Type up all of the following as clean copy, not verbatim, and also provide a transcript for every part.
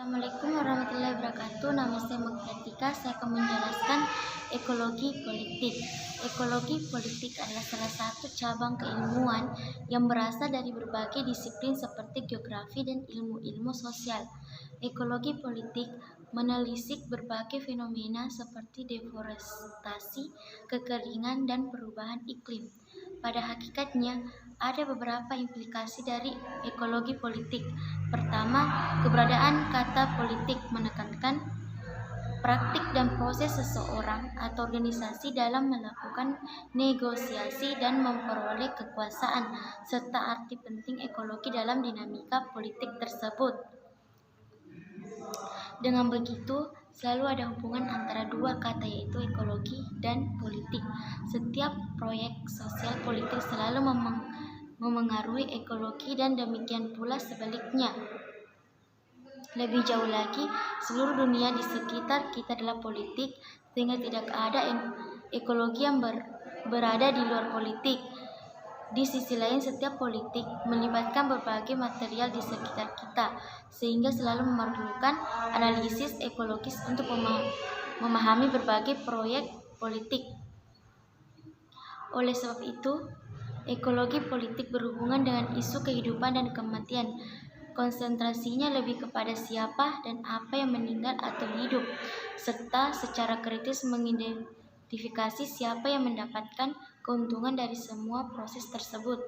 Assalamualaikum warahmatullahi wabarakatuh. Nama saya Muktatika. Saya akan menjelaskan ekologi politik. Ekologi politik adalah salah satu cabang keilmuan yang berasal dari berbagai disiplin seperti geografi dan ilmu-ilmu sosial. Ekologi politik menelisik berbagai fenomena seperti deforestasi, kekeringan, dan perubahan iklim. Pada hakikatnya, ada beberapa implikasi dari ekologi politik. Pertama, keberadaan kata politik menekankan praktik dan proses seseorang atau organisasi dalam melakukan negosiasi dan memperoleh kekuasaan, serta arti penting ekologi dalam dinamika politik tersebut. Dengan begitu, selalu ada hubungan antara dua kata yaitu ekologi dan politik. Setiap proyek sosial politik selalu memengaruhi ekologi dan demikian pula sebaliknya. Lebih jauh lagi, seluruh dunia di sekitar kita adalah politik, sehingga tidak ada ekologi yang berada di luar politik. Di sisi lain, setiap politik melibatkan berbagai material di sekitar kita, sehingga selalu memerlukan analisis ekologis untuk memahami berbagai proyek politik. Oleh sebab itu, ekologi politik berhubungan dengan isu kehidupan dan kematian. Konsentrasinya lebih kepada siapa dan apa yang meninggal atau hidup, serta secara kritis mengidentifikasi siapa yang mendapatkan keuntungan dari semua proses tersebut.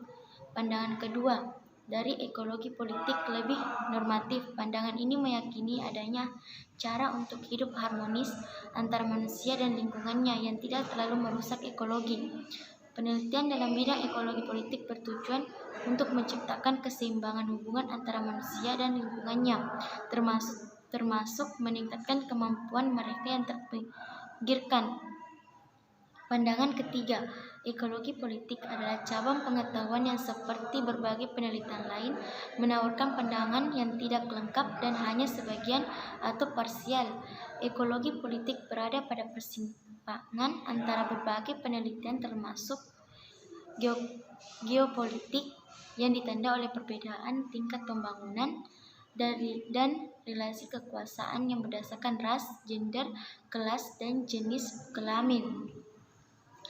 Pandangan kedua dari ekologi politik lebih normatif. Pandangan ini meyakini adanya cara untuk hidup harmonis antara manusia dan lingkungannya yang tidak terlalu merusak ekologi. Penelitian dalam bidang ekologi politik bertujuan untuk menciptakan keseimbangan hubungan antara manusia dan lingkungannya, termasuk meningkatkan kemampuan mereka yang terpinggirkan. Pandangan ketiga, ekologi politik adalah cabang pengetahuan yang seperti berbagai penelitian lain menawarkan pandangan yang tidak lengkap dan hanya sebagian atau parsial. Ekologi politik berada pada persimpangan antara berbagai penelitian termasuk geopolitik yang ditanda oleh perbedaan tingkat pembangunan dan relasi kekuasaan yang berdasarkan ras, gender, kelas, dan jenis kelamin.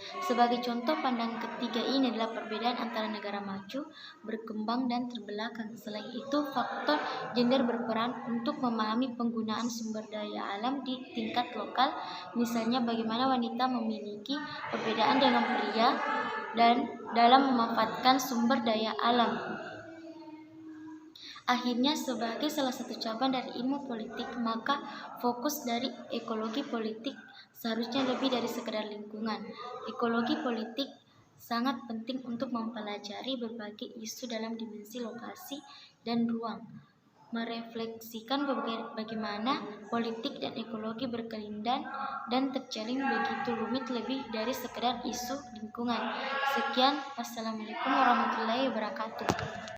Sebagai contoh, pandangan ketiga ini adalah perbedaan antara negara maju, berkembang, dan terbelakang. Selain itu, faktor gender berperan untuk memahami penggunaan sumber daya alam di tingkat lokal, misalnya bagaimana wanita memiliki perbedaan dengan pria dan dalam memanfaatkan sumber daya alam. Akhirnya, sebagai salah satu cabang dari ilmu politik, maka fokus dari ekologi politik seharusnya lebih dari sekedar lingkungan. Ekologi politik sangat penting untuk mempelajari berbagai isu dalam dimensi lokasi dan ruang, merefleksikan bagaimana politik dan ekologi berkelindan dan terjalin begitu rumit lebih dari sekedar isu lingkungan. Sekian, wassalamualaikum warahmatullahi wabarakatuh.